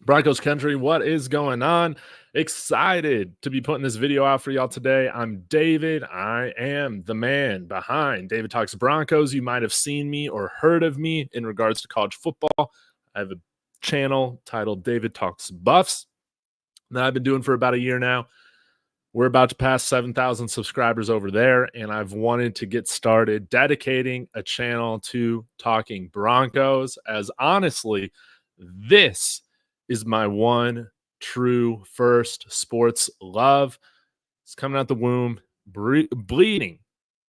Broncos country, what is going on? Excited to be putting this video out for y'all today. I'm David. I am the man behind David Talks Broncos. You might have seen me or heard of me in regards to college football. I have a channel titled David Talks Buffs that I've been doing for about a year now. We're about to pass 7,000 subscribers over there, and I've wanted to get started dedicating a channel to talking Broncos, as honestly, this is my one true first sports love. It's coming out the womb, bleeding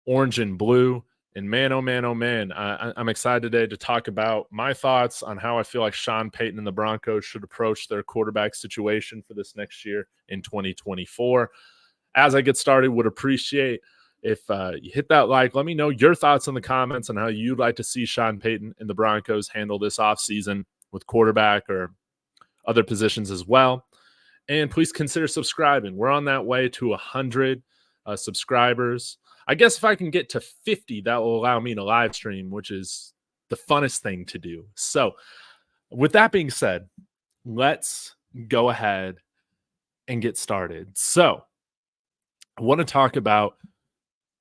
orange and blue. And man, oh man, oh man, I'm excited today to talk about my thoughts on how I feel like Sean Payton and the Broncos should approach their quarterback situation for this next year in 2024. As I get started, would appreciate if you hit that like. Let me know your thoughts in the comments on how you'd like to see Sean Payton and the Broncos handle this offseason with quarterback or other positions as well. And please consider subscribing. We're on that way to 100 subscribers. I guess if I can get to 50, that will allow me to live stream, which is the funnest thing to do. So with that being said, let's go ahead and get started. So I want to talk about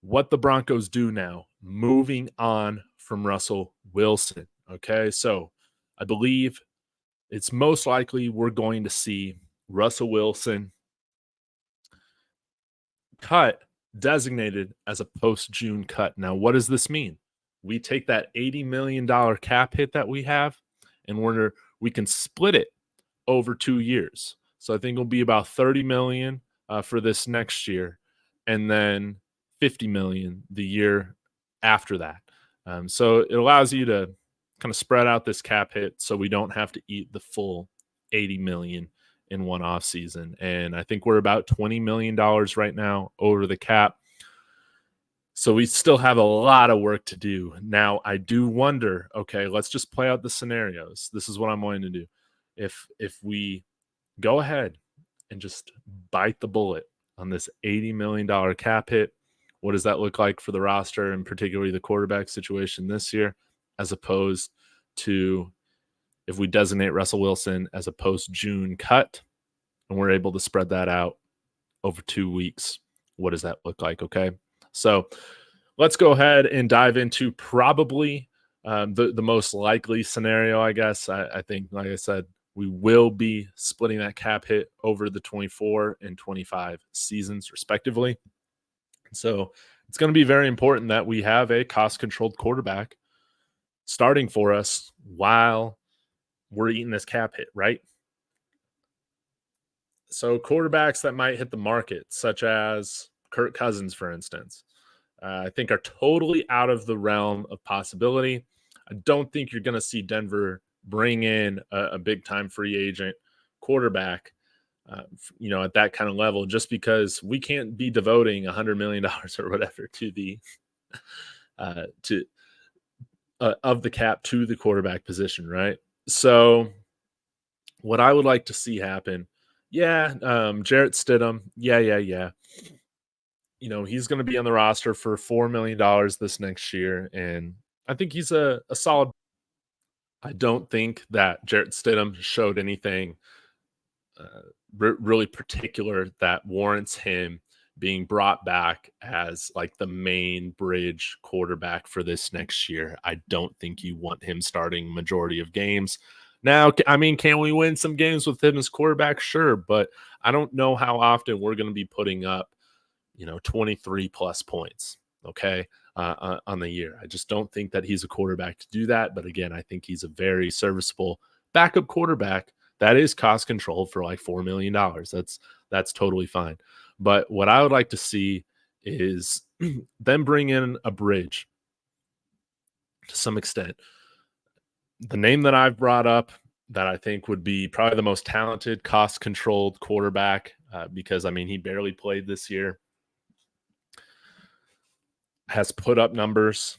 what the Broncos do now, moving on from Russell Wilson. Okay, so I believe it's most likely we're going to see Russell Wilson cut, designated as a post-June cut. Now, what does this mean? We take that $80 million cap hit that we have, and we can split it over 2 years. So I think it'll be about $30 million for this next year, and then $50 million the year after that. So it allows you to kind of spread out this cap hit so we don't have to eat the full $80 million in one off season. And I think we're about $20 million right now over the cap. So we still have a lot of work to do. Now, I do wonder, okay, let's just play out the scenarios. This is what I'm going to do. If we go ahead and just bite the bullet on this $80 million cap hit, what does that look like for the roster and particularly the quarterback situation this year, as opposed to if we designate Russell Wilson as a post-June cut and we're able to spread that out over 2 weeks? What does that look like? Okay, so let's go ahead and dive into probably the most likely scenario, I guess. I think, like I said, we will be splitting that cap hit over the 24 and 25 seasons, respectively. So it's going to be very important that we have a cost-controlled quarterback starting for us while we're eating this cap hit, right? So quarterbacks that might hit the market, such as Kirk Cousins, for instance, I think are totally out of the realm of possibility. I don't think you're going to see Denver bring in a big-time free agent quarterback, at that kind of level, just because we can't be devoting $100 million or whatever to the of the cap to the quarterback position, right? So what I would like to see happen, Jarrett Stidham, yeah. He's going to be on the roster for $4 million this next year, and I think he's a solid. I don't think that Jarrett Stidham showed anything really particular that warrants him being brought back as like the main bridge quarterback for this next year. I don't think you want him starting majority of games. Now, I mean, can we win some games with him as quarterback? Sure, but I don't know how often we're going to be putting up, 23 plus points, okay, on the year. I just don't think that he's a quarterback to do that. But again, I think he's a very serviceable backup quarterback that is cost controlled for like $4 million. That's totally fine. But what I would like to see is them bring in a bridge to some extent. The name that I've brought up that I think would be probably the most talented, cost-controlled quarterback, because, I mean, he barely played this year, has put up numbers.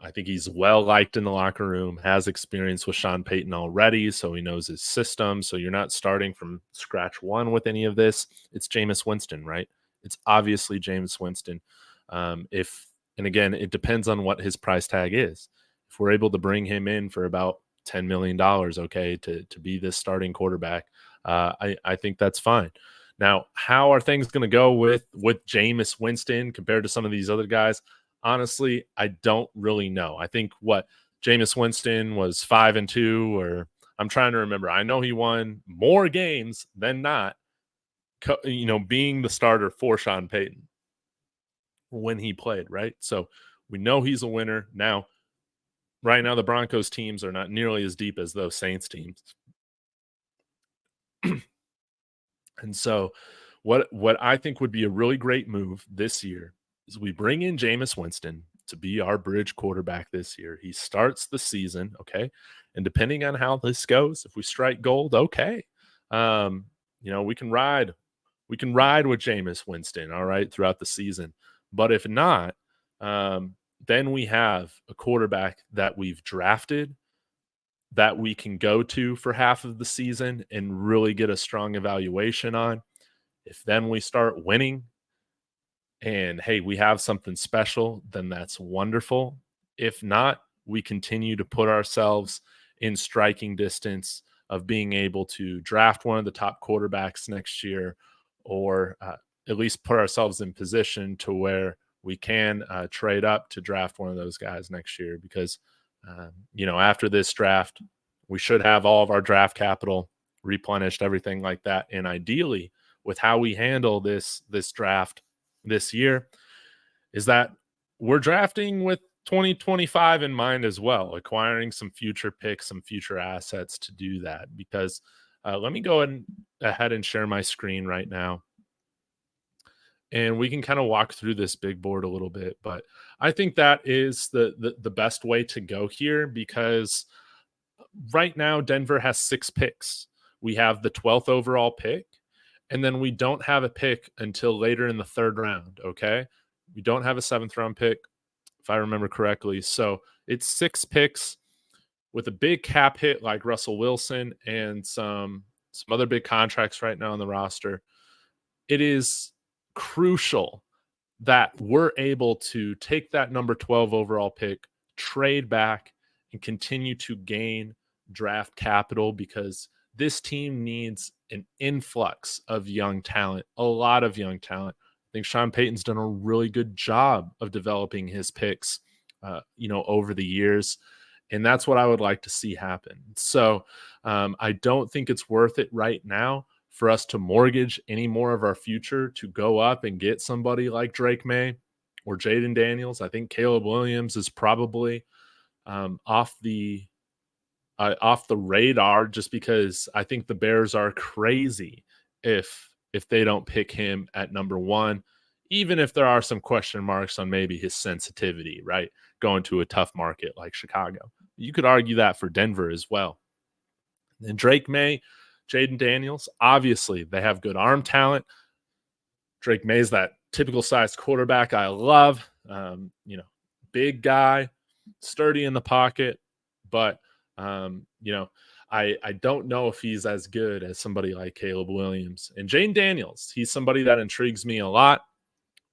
I think he's well-liked in the locker room, has experience with Sean Payton already, so he knows his system. So you're not starting from scratch one with any of this. It's Jameis Winston, right? It's obviously Jameis Winston. And again, it depends on what his price tag is. If we're able to bring him in for about $10 million, okay, to be this starting quarterback. I think that's fine. Now, how are things going to go with Jameis Winston compared to some of these other guys? Honestly, I don't really know. I think what Jameis Winston was 5-2, or I'm trying to remember. I know he won more games than not, being the starter for Sean Payton when he played, right? So we know he's a winner. Now, right now, the Broncos teams are not nearly as deep as those Saints teams. And so what I think would be a really great move this year is we bring in Jameis Winston to be our bridge quarterback this year. He starts the season, okay? And depending on how this goes, if we strike gold, okay. We can ride with Jameis Winston, all right, throughout the season. But if not, then we have a quarterback that we've drafted that we can go to for half of the season and really get a strong evaluation on. If then we start winning and hey, we have something special, then that's wonderful. If not, we continue to put ourselves in striking distance of being able to draft one of the top quarterbacks next year, or at least put ourselves in position to where we can trade up to draft one of those guys next year. Because after this draft, we should have all of our draft capital replenished, everything like that. And ideally, with how we handle this draft this year, is that we're drafting with 2025 in mind as well, acquiring some future picks, some future assets to do that. Because let me go ahead and share my screen right now, and we can kind of walk through this big board a little bit. But I think that is the best way to go here, because right now Denver has 6 picks. We have the 12th overall pick, and then we don't have a pick until later in the 3rd round, okay? We don't have a 7th round pick, if I remember correctly. So it's 6 picks with a big cap hit like Russell Wilson and some other big contracts right now on the roster. It is crucial that we're able to take that number 12 overall pick, trade back, and continue to gain draft capital, because this team needs an influx of young talent, a lot of young talent. I think Sean Payton's done a really good job of developing his picks, over the years. And that's what I would like to see happen. So I don't think it's worth it right now for us to mortgage any more of our future to go up and get somebody like Drake May or Jaden Daniels. I think Caleb Williams is probably off the radar, just because I think the Bears are crazy if they don't pick him at number 1, even if there are some question marks on maybe his sensitivity, right? Going to a tough market like Chicago. You could argue that for Denver as well. And Drake May, Jaden Daniels, obviously they have good arm talent. Drake May's that typical sized quarterback I love. Big guy, sturdy in the pocket, but I don't know if he's as good as somebody like Caleb Williams. And Jaden Daniels, he's somebody that intrigues me a lot,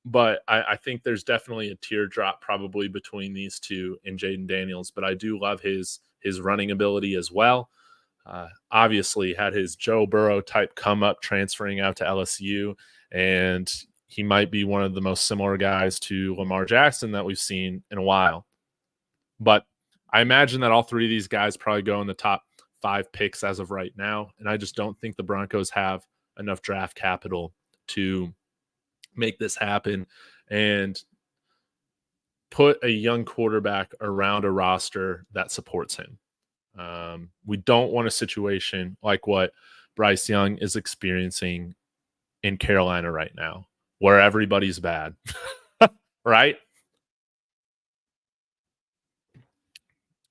but I think there's definitely a teardrop probably between these two and Jaden Daniels. But I do love his running ability as well. Obviously had his Joe Burrow type come up transferring out to LSU, and he might be one of the most similar guys to Lamar Jackson that we've seen in a while. But I imagine that all 3 of these guys probably go in the top 5 picks as of right now. And I just don't think the Broncos have enough draft capital to make this happen and put a young quarterback around a roster that supports him. We don't want a situation like what Bryce Young is experiencing in Carolina right now, where everybody's bad, right?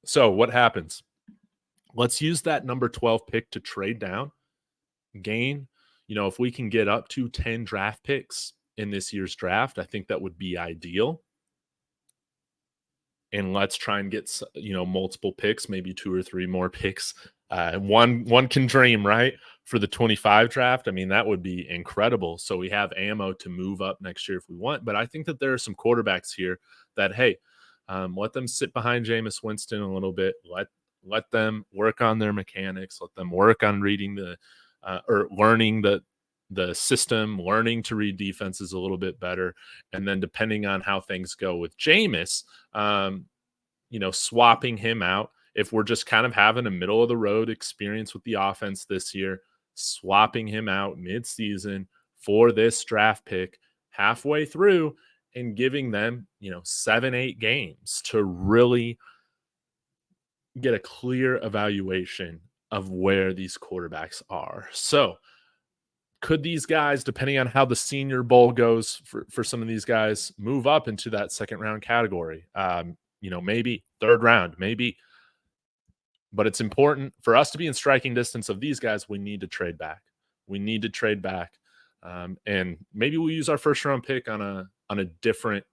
So what happens? Let's use that number 12 pick to trade down, gain. If we can get up to 10 draft picks in this year's draft, I think that would be ideal. And let's try and get multiple picks, maybe 2 or 3 more picks. One can dream, right? For the 25 draft. I mean, that would be incredible. So we have ammo to move up next year if we want. But I think that there are some quarterbacks here that, hey, let them sit behind Jameis Winston a little bit. Let them work on their mechanics. Let them work on reading or learning the system, learning to read defenses a little bit better. And then depending on how things go with Jameis, swapping him out. If we're just kind of having a middle of the road experience with the offense this year, swapping him out mid-season for this draft pick halfway through and giving them, 7-8 games to really get a clear evaluation of where these quarterbacks are. So, could these guys, depending on how the Senior Bowl goes for some of these guys, move up into that second round category? Maybe third round, maybe. But it's important for us to be in striking distance of these guys. We need to trade back. We need to trade back, and maybe we'll use our first round pick on a different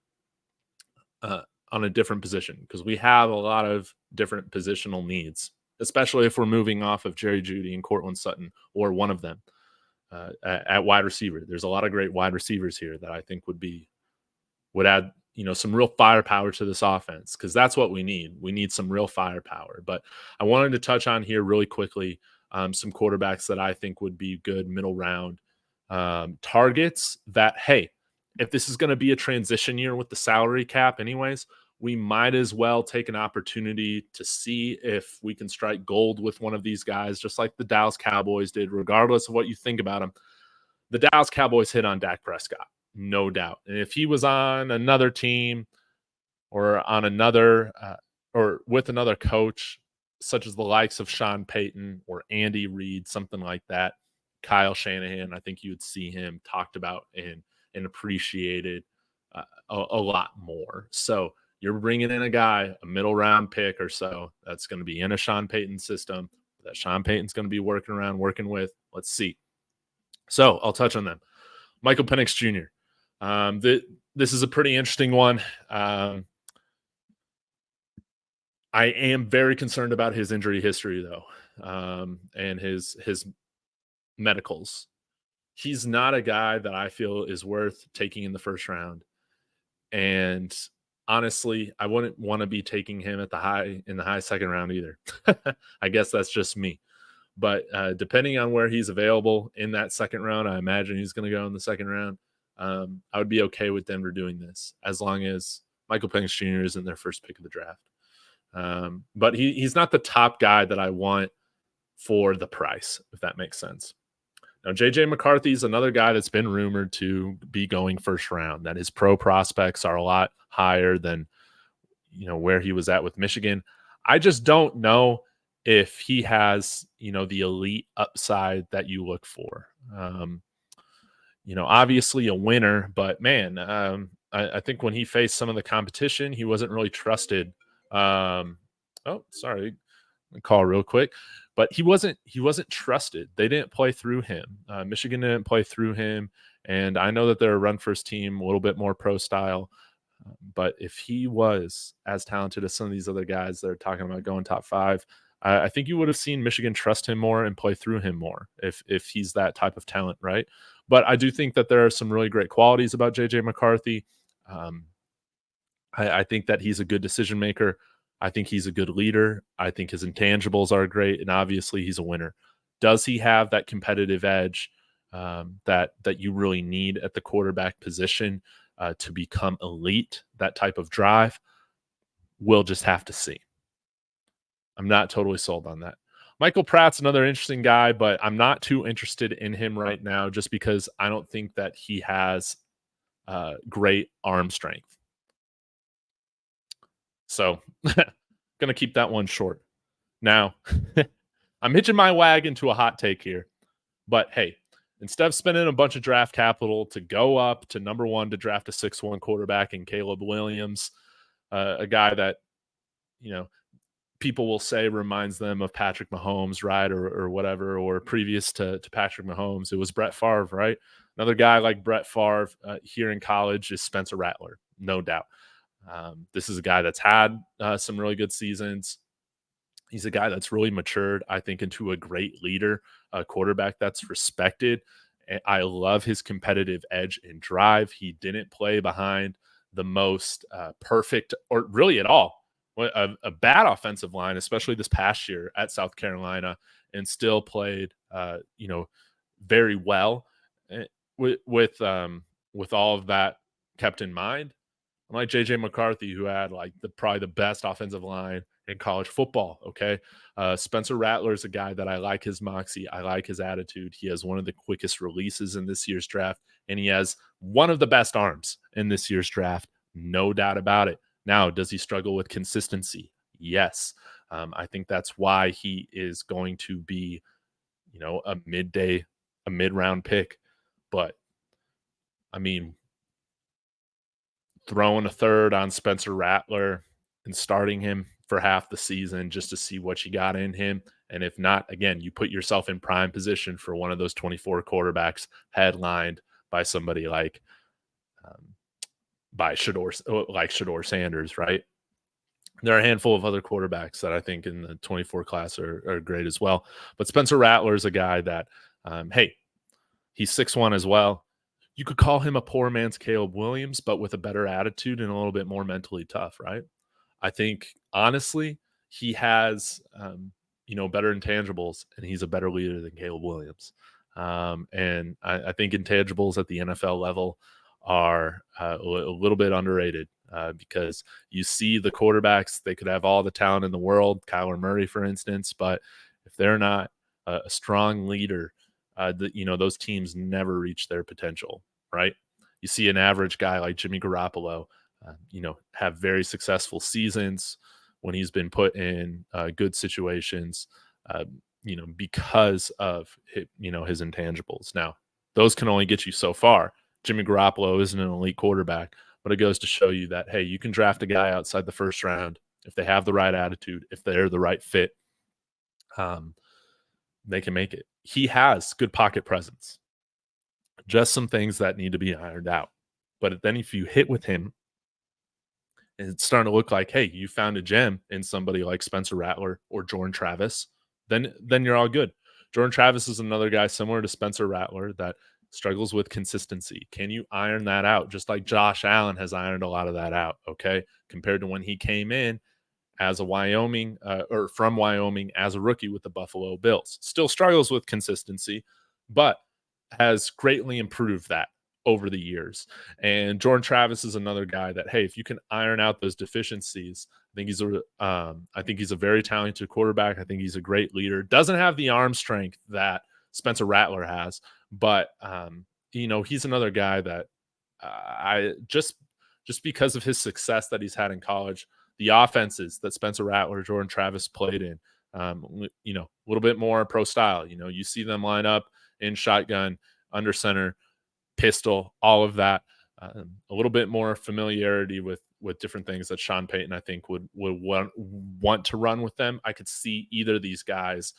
position, because we have a lot of different positional needs, especially if we're moving off of Jerry Jeudy and Cortland Sutton or one of them. At wide receiver, there's a lot of great wide receivers here that I think would add some real firepower to this offense, because that's what we need. We need some real firepower. But I wanted to touch on here really quickly some quarterbacks that I think would be good middle round targets that, hey, if this is going to be a transition year with the salary cap anyways, we might as well take an opportunity to see if we can strike gold with one of these guys, just like the Dallas Cowboys did, regardless of what you think about them. The Dallas Cowboys hit on Dak Prescott, no doubt. And if he was on another team or on another or with another coach, such as the likes of Sean Payton or Andy Reid, something like that, Kyle Shanahan, I think you would see him talked about and appreciated a lot more. So you're bringing in a guy, a middle round pick or so, that's going to be in a Sean Payton system that Sean Payton's going to be working with. Let's see. So I'll touch on them. Michael Penix Jr. This is a pretty interesting one. I am very concerned about his injury history, though, and his medicals. He's not a guy that I feel is worth taking in the first round. And honestly, I wouldn't want to be taking him in the high second round either. I guess that's just me. But depending on where he's available in that second round, I imagine he's going to go in the second round. I would be okay with Denver doing this as long as Michael Penix Jr. isn't their first pick of the draft. But he's not the top guy that I want for the price, if that makes sense. Now, J.J. McCarthy is another guy that's been rumored to be going first round, that his pro prospects are a lot higher than, where he was at with Michigan. I just don't know if he has, the elite upside that you look for. Obviously a winner, but man, I think when he faced some of the competition, he wasn't really trusted. Sorry, call real quick. But he wasn't trusted. They didn't play through him. Michigan didn't play through him. And I know that they're a run first team, a little bit more pro style. But if he was as talented as some of these other guys that are talking about going top 5, I think you would have seen Michigan trust him more and play through him more if he's that type of talent, right? But I do think that there are some really great qualities about J.J. McCarthy. I think that he's a good decision maker. I think he's a good leader. I think his intangibles are great, and obviously he's a winner. Does he have that competitive edge that you really need at the quarterback position to become elite, that type of drive? We'll just have to see. I'm not totally sold on that. Michael Pratt's another interesting guy, but I'm not too interested in him right now just because I don't think that he has great arm strength. So going to keep that one short. Now, I'm hitching my wagon to a hot take here. But hey, instead of spending a bunch of draft capital to go up to number 1 to draft a 6'1" quarterback in Caleb Williams, a guy that, people will say reminds them of Patrick Mahomes, right? Or whatever, or previous to Patrick Mahomes, it was Brett Favre, right? Another guy like Brett Favre here in college is Spencer Rattler, no doubt. This is a guy that's had some really good seasons. He's a guy that's really matured, I think, into a great leader, a quarterback that's respected. And I love his competitive edge and drive. He didn't play behind the most perfect, or really at all, a bad offensive line, especially this past year at South Carolina, and still played, very well. Eh, with all of that kept in mind, I'm like JJ McCarthy, who had like probably the best offensive line in college football. Okay. Spencer Rattler is a guy that I like his moxie. I like his attitude. He has one of the quickest releases in this year's draft, and he has one of the best arms in this year's draft. No doubt about it. Now, does he struggle with consistency? Yes. I think that's why he is going to be, a mid round pick. But I mean, throwing a third on Spencer Rattler and starting him for half the season just to see what you got in him. And if not, again, you put yourself in prime position for one of those 24 quarterbacks headlined by somebody um, like Shador Sanders, right? There are a handful of other quarterbacks that I think in the 24 class are great as well. But Spencer Rattler is a guy that, hey, he's 6'1" as well. You could call him a poor man's Caleb Williams, but with a better attitude and a little bit more mentally tough, right? I think honestly, he has better intangibles, and he's a better leader than Caleb Williams. And I think intangibles at the NFL level are a little bit underrated because you see the quarterbacks; they could have all the talent in the world, Kyler Murray, for instance, but if they're not a strong leader, those teams never reach their potential, right? You see an average guy like Jimmy Garoppolo, have very successful seasons when he's been put in good situations, because of his intangibles. Now, those can only get you so far. Jimmy Garoppolo isn't an elite quarterback, but it goes to show you that, hey, you can draft a guy outside the first round if they have the right attitude, if they're the right fit. They can make it. He has good pocket presence, just some things that need to be ironed out. But then if you hit with him, and it's starting to look like, hey, you found a gem in somebody like Spencer Rattler or Jordan Travis, then you're all good. Jordan Travis is another guy similar to Spencer Rattler that struggles with consistency. Can you iron that out? Just like Josh Allen has ironed a lot of that out, okay? Compared to when he came in as a Wyoming or from Wyoming as a rookie with the Buffalo Bills. Still struggles with consistency, but has greatly improved that over the years. And Jordan Travis is another guy that, hey, if you can iron out those deficiencies, I think he's a very talented quarterback. I think he's a great leader. Doesn't have the arm strength that Spencer Rattler has, but he's another guy that I just because of his success that he's had in college, the offenses that Spencer Rattler, Jordan Travis played in, a little bit more pro style. You see them line up in shotgun, under center, pistol, all of that. A little bit more familiarity with different things that Sean Payton, I think, would want to run with them. I could see either of these guys,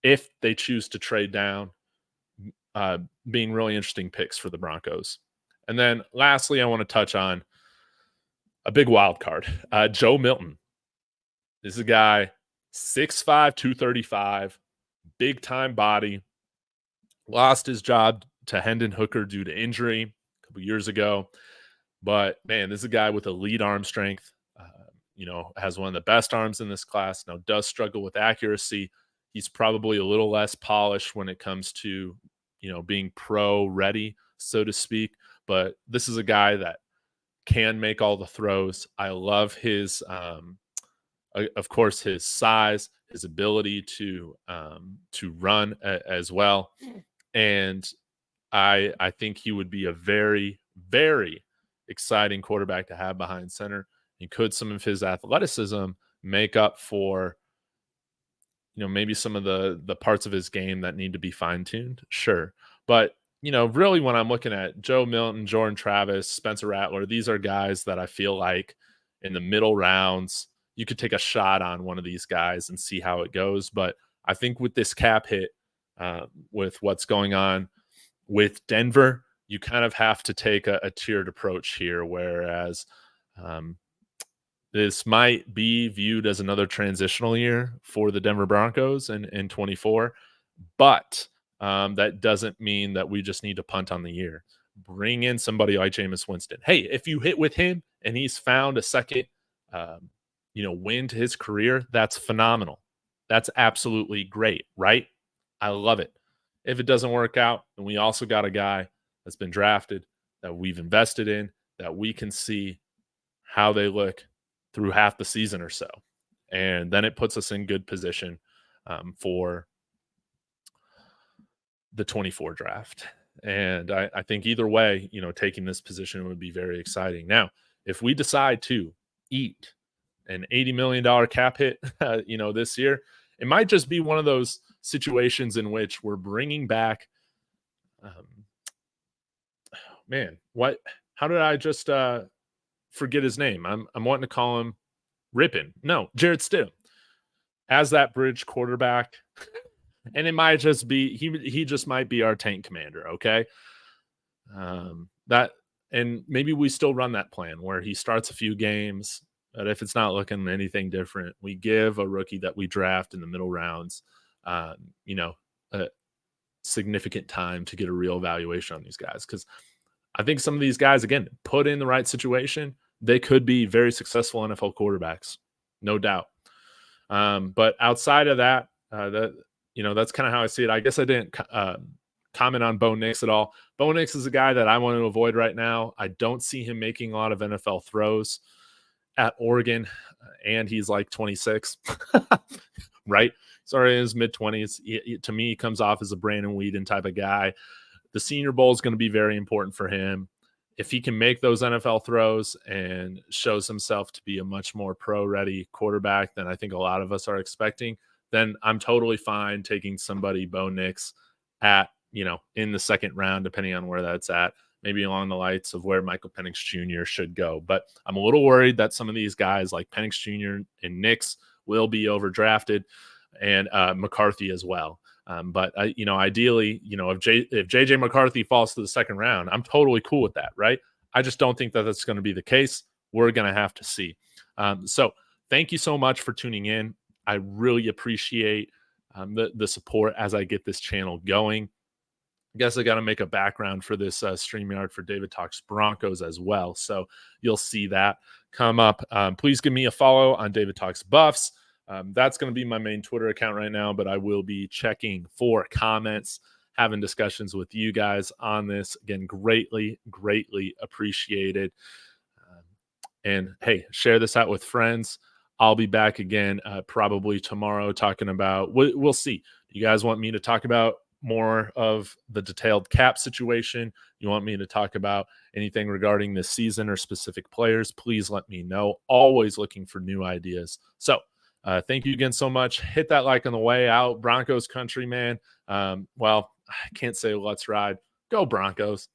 if they choose to trade down, being really interesting picks for the Broncos. And then lastly, I want to touch on a big wild card, Joe Milton. This is a guy, 6'5", 235, big time body. Lost his job to Hendon Hooker due to injury a couple years ago. But man, this is a guy with elite arm strength. Has one of the best arms in this class. Now does struggle with accuracy. He's probably a little less polished when it comes to being pro ready, so to speak. But this is a guy that can make all the throws. I love his, of course, his size, his ability to run as well, and I think he would be a very, very exciting quarterback to have behind center. And could some of his athleticism make up for, maybe some of the parts of his game that need to be fine tuned? Sure. But, really when I'm looking at Joe Milton, Jordan Travis, Spencer Rattler, these are guys that I feel like in the middle rounds, you could take a shot on one of these guys and see how it goes. But I think with this cap hit, with what's going on with Denver, you kind of have to take a tiered approach here, whereas this might be viewed as another transitional year for the Denver Broncos in 24, but that doesn't mean that we just need to punt on the year. Bring in somebody like Jameis Winston. Hey, if you hit with him and he's found a second, win to his career, that's phenomenal. That's absolutely great, right? I love it. If it doesn't work out, then we also got a guy that's been drafted that we've invested in that we can see how they look through half the season or so. And then it puts us in good position for the 24 draft. And I think either way, taking this position would be very exciting. Now, if we decide to eat an $80 million cap hit, this year, it might just be one of those situations in which we're bringing back, how did I just forget his name? I'm wanting to call him Rippin. No, Jarrett Stidham as that bridge quarterback. And it might just be he just might be our tank commander, okay? That and maybe we still run that plan where he starts a few games, but if it's not looking anything different, we give a rookie that we draft in the middle rounds, uh, a significant time to get a real evaluation on these guys. Because I think some of these guys, again, put in the right situation, they could be very successful NFL quarterbacks, no doubt. But outside of that, that's kind of how I see it. I guess I didn't comment on Bo Nix at all. Bo Nix is a guy that I want to avoid right now. I don't see him making a lot of NFL throws at Oregon, and he's like 26, right? He's already in his mid-20s. To me, he comes off as a Brandon Weeden type of guy. The Senior Bowl is going to be very important for him. If he can make those NFL throws and shows himself to be a much more pro-ready quarterback than I think a lot of us are expecting, then I'm totally fine taking somebody Bo Nix at, in the second round, depending on where that's at, maybe along the lights of where Michael Penix Jr. should go. But I'm a little worried that some of these guys like Penix Jr. and Nix will be overdrafted, and McCarthy as well. But ideally, if JJ McCarthy falls to the second round, I'm totally cool with that, right? I just don't think that that's going to be the case. We're going to have to see. So thank you so much for tuning in. I really appreciate the support as I get this channel going. I guess I got to make a background for this StreamYard for David Talks Broncos as well. So you'll see that come up. Please give me a follow on David Talks Buffs. That's going to be my main Twitter account right now, but I will be checking for comments, having discussions with you guys on this. Again, greatly, greatly appreciated. And hey, share this out with friends. I'll be back again probably tomorrow talking about, we'll see. You guys want me to talk about more of the detailed cap situation? You want me to talk about anything regarding this season or specific players? Please let me know. Always looking for new ideas. So thank you again so much. Hit that like on the way out. Broncos country, man. Well, I can't say let's ride. Go Broncos.